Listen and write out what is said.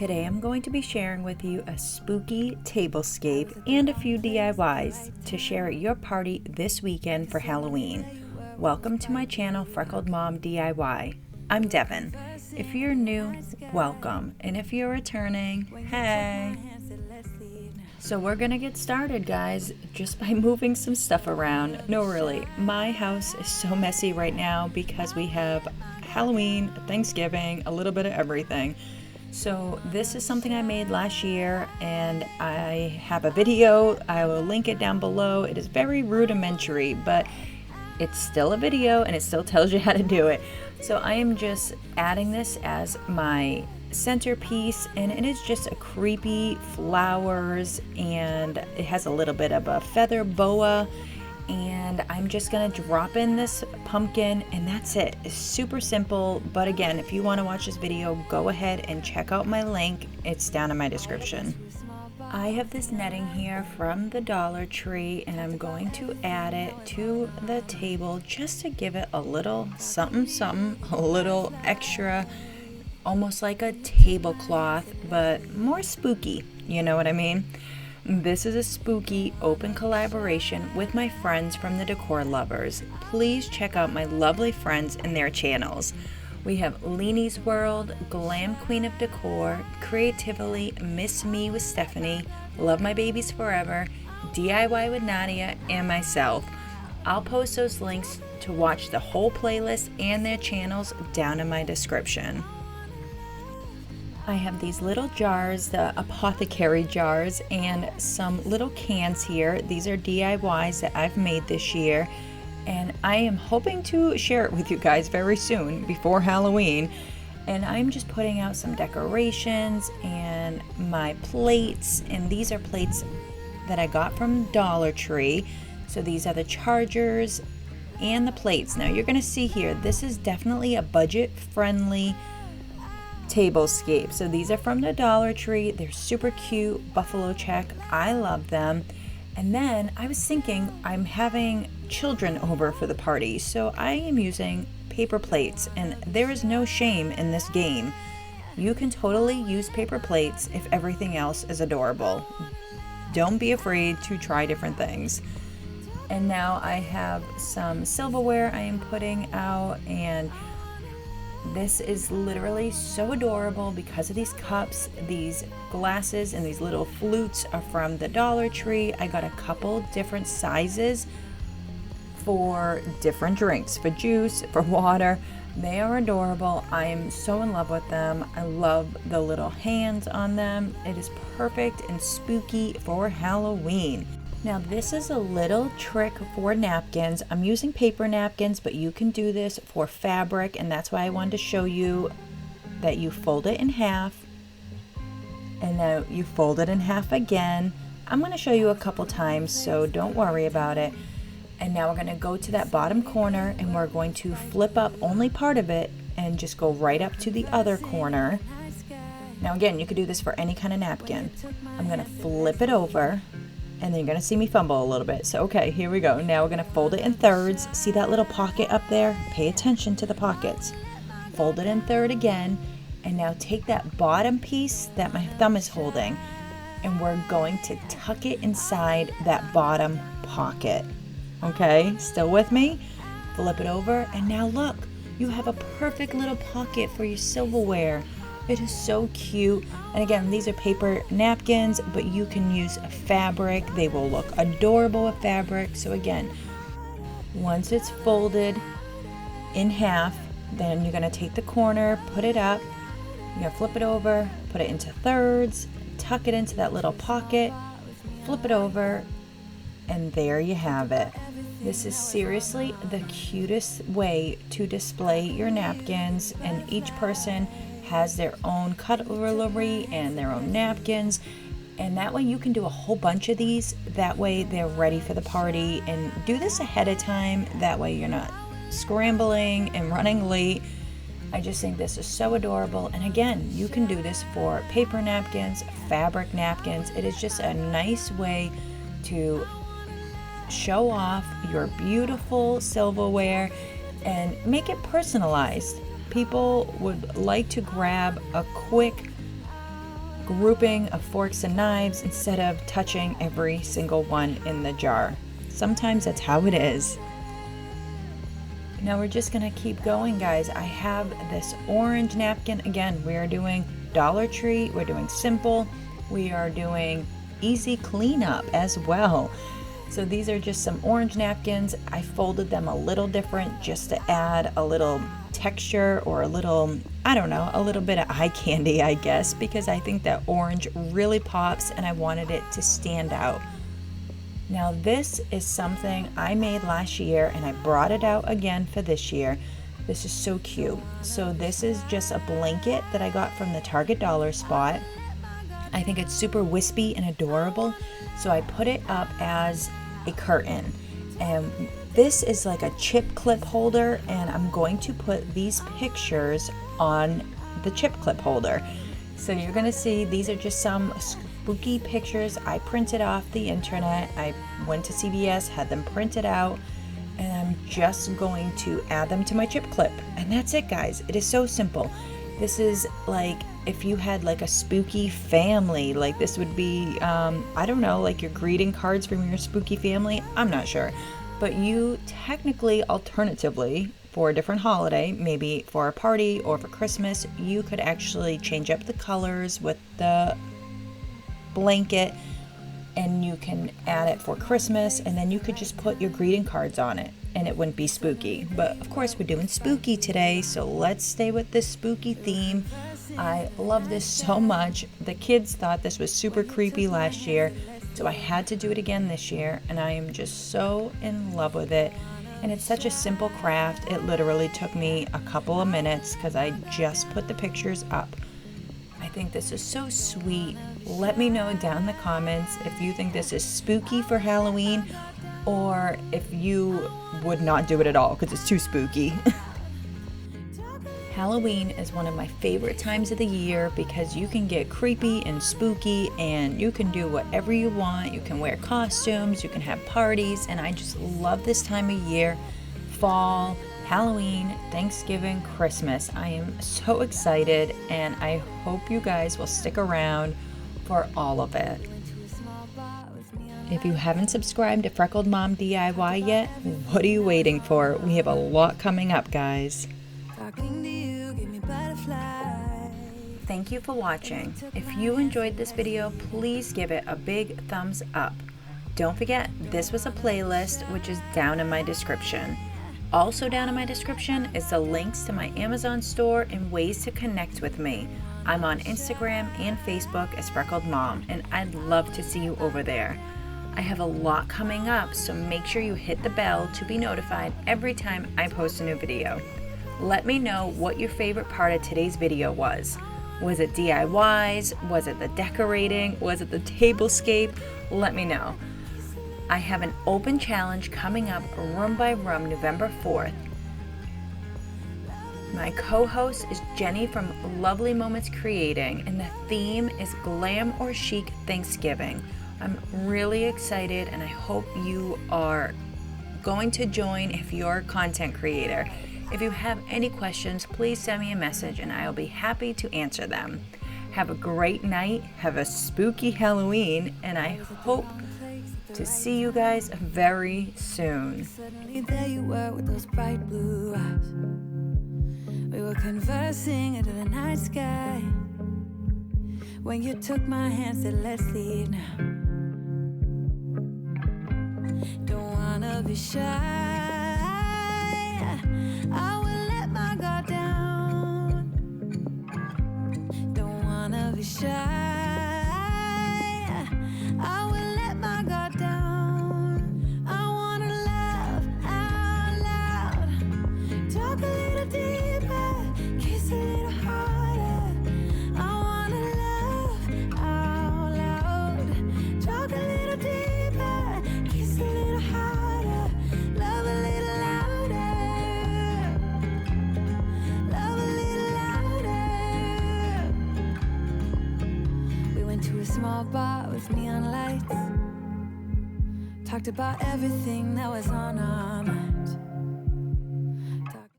Today I'm going to be sharing with you a spooky tablescape and a few DIYs to share at your party this weekend for Halloween. Welcome to my channel, Freckled Mom DIY. I'm Devin. If you're new, welcome. And if you're returning, hey! So we're gonna get started, guys, just by moving some stuff around. No, really, my house is so messy right now because we have Halloween, Thanksgiving, a little bit of everything. So this is something I made last year, and I have a video. I will link it down below. It is very rudimentary, but it's still a video and it still tells you how to do it. So I am just adding this as my centerpiece, and it is just a creepy flowers, and it has a little bit of a feather boa, and I'm just gonna drop in this pumpkin, and that's it. It's super simple, but again, if you want to watch this video, go ahead and check out my link. It's down in my description. I have this netting here from the Dollar Tree, and I'm going to add it to the table just to give it a little something, a little extra, almost like a tablecloth, but more spooky, you know what I mean? This is a spooky open collaboration with my friends from the Decor Lovers. Please check out my lovely friends and their channels. We have Leanie's World, Glam Queen of Decor, Creatively, Miss Me with Stephanie, Love My Babies Forever, DIY with Nadia, and myself. I'll post those links to watch the whole playlist and their channels down in my description. I have these little jars, the Apothecary jars, and some little cans here. These are DIYs that I've made this year, and I am hoping to share it with you guys very soon before Halloween. And I'm just putting out some decorations and my plates, and these are plates that I got from Dollar Tree. So these are the chargers and the plates. Now you're gonna see here, this is definitely a budget-friendly tablescape. So these are from the Dollar Tree. They're super cute, buffalo check. I love them. And then I was thinking, I'm having children over for the party, so I am using paper plates, and there is no shame in this game. You can totally use paper plates if everything else is adorable. Don't be afraid to try different things. And now I have some silverware I am putting out, and this is literally so adorable because of these cups. These glasses and these little flutes are from the Dollar Tree. I got a couple different sizes for different drinks, for juice, for water. They are adorable. I am so in love with them. I love the little hands on them. It is perfect and spooky for Halloween. Now this is a little trick for napkins. I'm using paper napkins, but you can do this for fabric, and that's why I wanted to show you that you fold it in half, and then you fold it in half again. I'm going to show you a couple times, so don't worry about it. And now we're going to go to that bottom corner, and we're going to flip up only part of it and just go right up to the other corner. Now again, you could do this for any kind of napkin. I'm going to flip it over, and then you're going to see me fumble a little bit. So, okay, here we go. Now we're going to fold it in thirds. See that little pocket up there? Pay attention to the pockets. Fold it in third again. And now take that bottom piece that my thumb is holding, and we're going to tuck it inside that bottom pocket. Okay, still with me? Flip it over, and now look, you have a perfect little pocket for your silverware. It is so cute. And again, these are paper napkins, but you can use fabric. They will look adorable with fabric. So again, once it's folded in half, then you're going to take the corner, put it up, you're going to flip it over, put it into thirds, tuck it into that little pocket, flip it over, and there you have it. This is seriously the cutest way to display your napkins, and each person has their own cutlery and their own napkins, and that way you can do a whole bunch of these. That way they're ready for the party, and do this ahead of time. That way you're not scrambling and running late. I just think this is so adorable. And again, you can do this for paper napkins, fabric napkins. It is just a nice way to show off your beautiful silverware and make it personalized. People would like to grab a quick grouping of forks and knives instead of touching every single one in the jar. Sometimes that's how it is. Now we're just gonna keep going, guys. I have this orange napkin. Again, we are doing Dollar Tree, we're doing simple, we are doing easy cleanup as well. So these are just some orange napkins. I folded them a little different just to add a little texture or a little, I don't know, a little bit of eye candy, I guess, because I think that orange really pops and I wanted it to stand out. Now this is something I made last year and I brought it out again for this year. This is so cute. So this is just a blanket that I got from the Target dollar spot. I think it's super wispy and adorable. So I put it up as a curtain. And this is like a chip clip holder, and I'm going to put these pictures on the chip clip holder. So you're gonna see these are just some spooky pictures I printed off the internet. I went to CVS, had them printed out, and I'm just going to add them to my chip clip. And that's it, guys. It is so simple. This is like if you had like a spooky family, like this would be, I don't know, like your greeting cards from your spooky family. I'm not sure. But you technically, alternatively, for a different holiday, maybe for a party or for Christmas, you could actually change up the colors with the blanket and you can add it for Christmas, and then you could just put your greeting cards on it and it wouldn't be spooky. But of course we're doing spooky today, so let's stay with this spooky theme. I love this so much. The kids thought this was super creepy last year, so I had to do it again this year, and I am just so in love with it. And it's such a simple craft. It literally took me a couple of minutes because I just put the pictures up. I think this is so sweet. Let me know down in the comments if you think this is spooky for Halloween or if you would not do it at all because it's too spooky. Halloween is one of my favorite times of the year because you can get creepy and spooky and you can do whatever you want. You can wear costumes, you can have parties, and I just love this time of year. Fall, Halloween, Thanksgiving, Christmas. I am so excited and I hope you guys will stick around for all of it. If you haven't subscribed to Freckled Mom DIY yet, what are you waiting for? We have a lot coming up, guys. Thank you for watching. If you enjoyed this video, please give it a big thumbs up. Don't forget, this was a playlist, which is down in my description. Also down in my description is the links to my Amazon store and ways to connect with me. I'm on Instagram and Facebook as Freckled Mom, and I'd love to see you over there. I have a lot coming up, so make sure you hit the bell to be notified every time I post a new video. Let me know what your favorite part of today's video was. Was it DIYs? Was it the decorating? Was it the tablescape? Let me know. I have an open challenge coming up room by room November 4th. My co-host is Jenny from Lovely Moments Creating, and the theme is Glam or Chic Thanksgiving. I'm really excited and I hope you are going to join if you're a content creator. If you have any questions, please send me a message and I'll be happy to answer them. Have a great night, have a spooky Halloween, and I hope to see you guys very soon. Suddenly there you were with those bright blue eyes. We were conversing into the night sky. When you took my hand, said let's leave now. Don't wanna be shy. I will let my guard down. Don't wanna be shy. I will let my guard down. I wanna laugh out loud. Talk a little deeper. Kiss a little harder. I wanna laugh out loud. Talk a little deeper. Kiss a little harder. Love a little louder. Love a little louder. We went to a small bar with neon lights. Talked about everything that was on our mind.